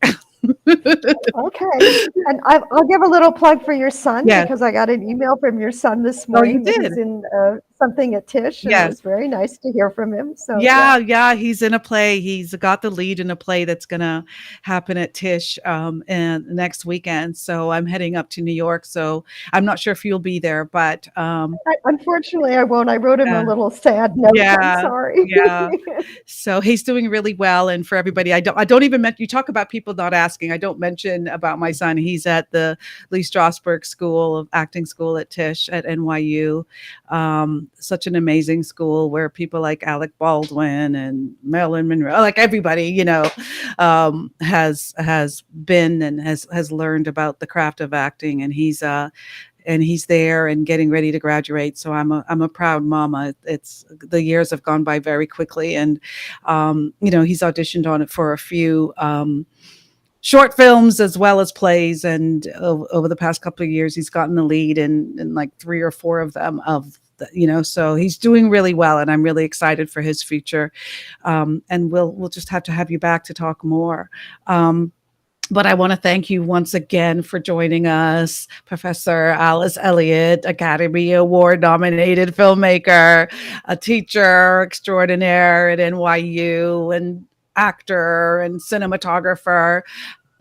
Okay. And I'll give a little plug for your son, because I got an email from your son this morning. Oh, you did? He's in something at Tisch, and it was very nice to hear from him. So he's in a play. He's got the lead in a play that's going to happen at Tisch and next weekend. So I'm heading up to New York. So I'm not sure if you'll be there, but unfortunately I won't. I wrote him a little sad note. I'm sorry. So he's doing really well. And for everybody, I don't even mention, you talk about people not asking. I don't mention about my son. He's at the Lee Strasberg School of Acting School at Tisch at NYU. Such an amazing school where people like Alec Baldwin and Marilyn Monroe, like everybody, has been and has learned about the craft of acting. And he's there and getting ready to graduate. So I'm a proud mama. It's the years have gone by very quickly, and he's auditioned on it for a few short films as well as plays, and over the past couple of years he's gotten the lead in like 3 or 4 of them, so he's doing really well, and I'm really excited for his future, and we'll just have to have you back to talk more. But I want to thank you once again for joining us, Professor Alice Elliott, Academy Award nominated filmmaker, a teacher extraordinaire at NYU, and actor and cinematographer,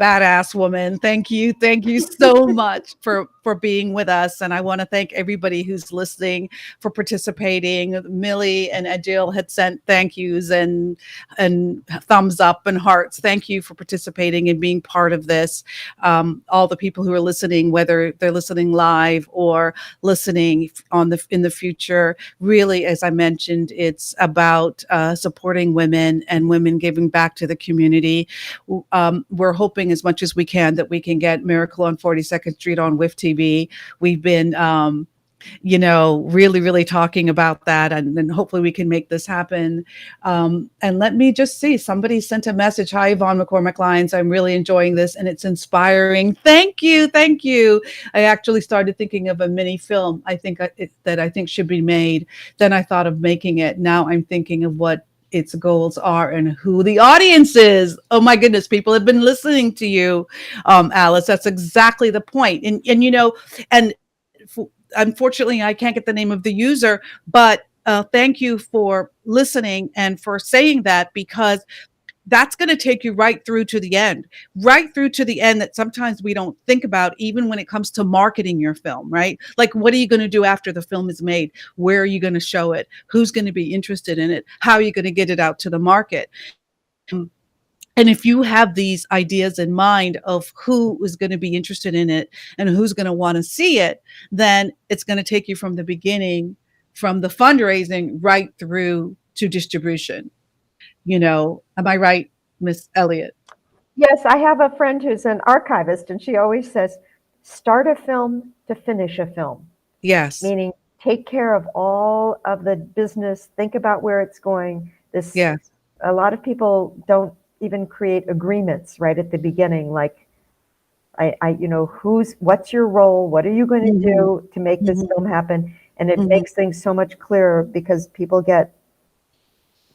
badass woman. Thank you so much for being with us. And I want to thank everybody who's listening for participating. Millie and Adil had sent thank yous and thumbs up and hearts. Thank you for participating and being part of this. All the people who are listening, whether they're listening live or listening in the future, really, as I mentioned, it's about supporting women and women giving back to the community. We're hoping as much as we can that we can get Miracle on 42nd Street on WIFF-TV. We've been really talking about that, and hopefully we can make this happen. And let me just see, somebody sent a message. Hi, Yvonne McCormack Lyons. I'm really enjoying this and it's inspiring. Thank you. I actually started thinking of a mini film that I think should be made. Then I thought of making it. Now I'm thinking of what its goals are and who the audience is. Oh my goodness, people have been listening to you, Alice. That's exactly the point. And unfortunately, I can't get the name of the user, but thank you for listening and for saying that, because that's going to take you right through to the end, that sometimes we don't think about, even when it comes to marketing your film, right? Like, what are you going to do after the film is made? Where are you going to show it? Who's going to be interested in it? How are you going to get it out to the market? And if you have these ideas in mind of who is going to be interested in it and who's going to want to see it, then it's going to take you from the beginning, from the fundraising right through to distribution. Am I right, Miss Elliott? Yes, I have a friend who's an archivist, and she always says, start a film to finish a film. Yes. Meaning, take care of all of the business, think about where it's going. Yes. A lot of people don't even create agreements right at the beginning, like, what's your role? What are you going to do to make this film happen? And it makes things so much clearer, because people get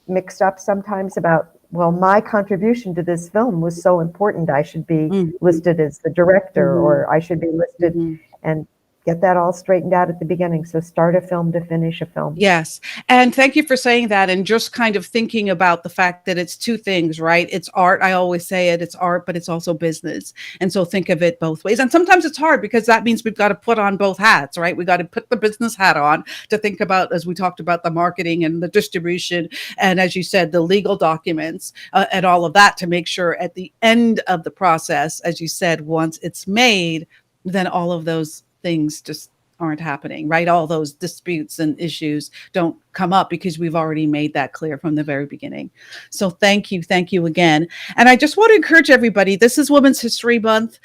mixed up sometimes about, well, my contribution to this film was so important, I should be listed as the director, or I should be listed, and get that all straightened out at the beginning. So start a film to finish a film. Yes. And thank you for saying that. And just kind of thinking about the fact that it's two things, right? It's art. I always say it's art, but it's also business. And so think of it both ways. And sometimes it's hard, because that means we've got to put on both hats, right? We got to put the business hat on to think about, as we talked about, the marketing and the distribution. And as you said, the legal documents and all of that, to make sure at the end of the process, as you said, once it's made, then all of those things just aren't happening, right? All those disputes and issues don't come up, because we've already made that clear from the very beginning. So thank you again. And I just want to encourage everybody, this is Women's History Month.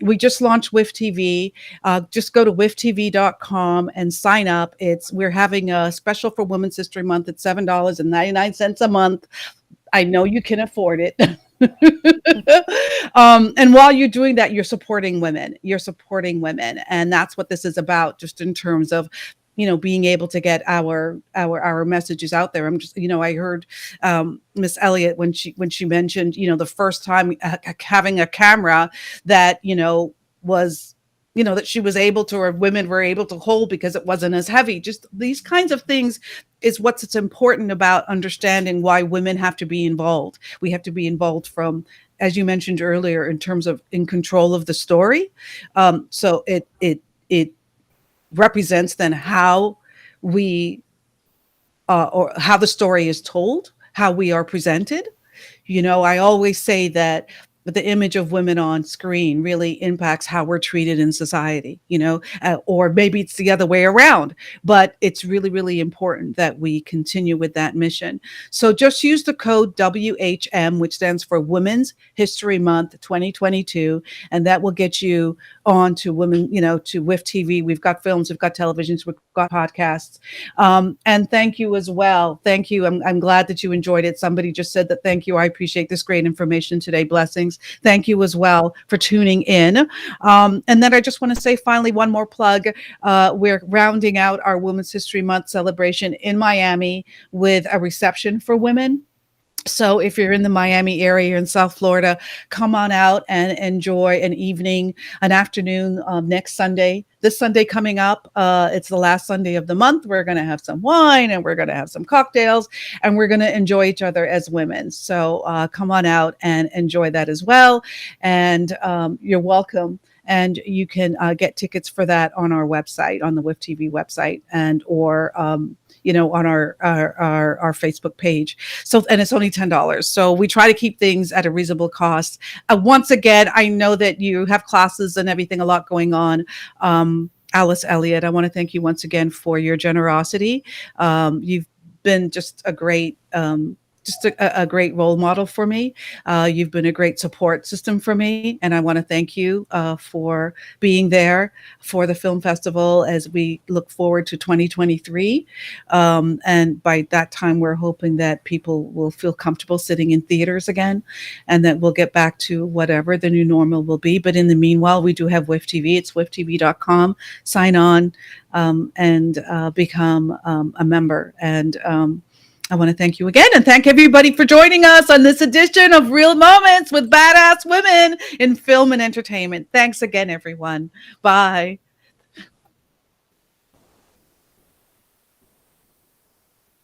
We just launched WIFF-TV. Just go to WIFF-TV.com and sign up. We're having a special for Women's History Month at $7.99 a month. I know you can afford it. And while you're doing that, you're supporting women. And that's what this is about, just in terms of, being able to get our messages out there. I heard Miss Elliott when she mentioned, the first time having a camera that, was, that she was able to, or women were able to hold, because it wasn't as heavy. Just these kinds of things is what's important about understanding why women have to be involved. We have to be involved from, as you mentioned earlier, in terms of in control of the story. So it represents then how we, or how the story is told, how we are presented. I always say that the image of women on screen really impacts how we're treated in society, or maybe it's the other way around, but it's really, really important that we continue with that mission. So just use the code WHM, which stands for Women's History Month 2022, and that will get you on to women, to WIFF-TV. We've got films, we've got televisions, we've got podcasts. And thank you as well. Thank you. I'm glad that you enjoyed it. Somebody just said that. Thank you. I appreciate this great information today. Blessings. Thank you as well for tuning in. And then I just want to say finally, one more plug. We're rounding out our Women's History Month celebration in Miami with a reception for women. So if you're in the Miami area, you're in South Florida, come on out and enjoy an evening, an afternoon next Sunday. This Sunday coming up, it's the last Sunday of the month. We're going to have some wine and we're going to have some cocktails and we're going to enjoy each other as women. So come on out and enjoy that as well. And you're welcome. And you can get tickets for that on our website, on the WIFF-TV website, and or on our Facebook page. So, and it's only $10. So we try to keep things at a reasonable cost. Once again, I know that you have classes and everything, a lot going on. Alice Elliott, I want to thank you once again for your generosity. You've been just a great a great role model for me. You've been a great support system for me, and I want to thank you for being there for the film festival as we look forward to 2023. And by that time, we're hoping that people will feel comfortable sitting in theaters again, and that we'll get back to whatever the new normal will be. But in the meanwhile, we do have WIFF-TV. It's WIFF-TV.com. Sign on and become a member. And I want to thank you again and thank everybody for joining us on this edition of Real Moments with Badass Women in Film and Entertainment. Thanks again, everyone. Bye.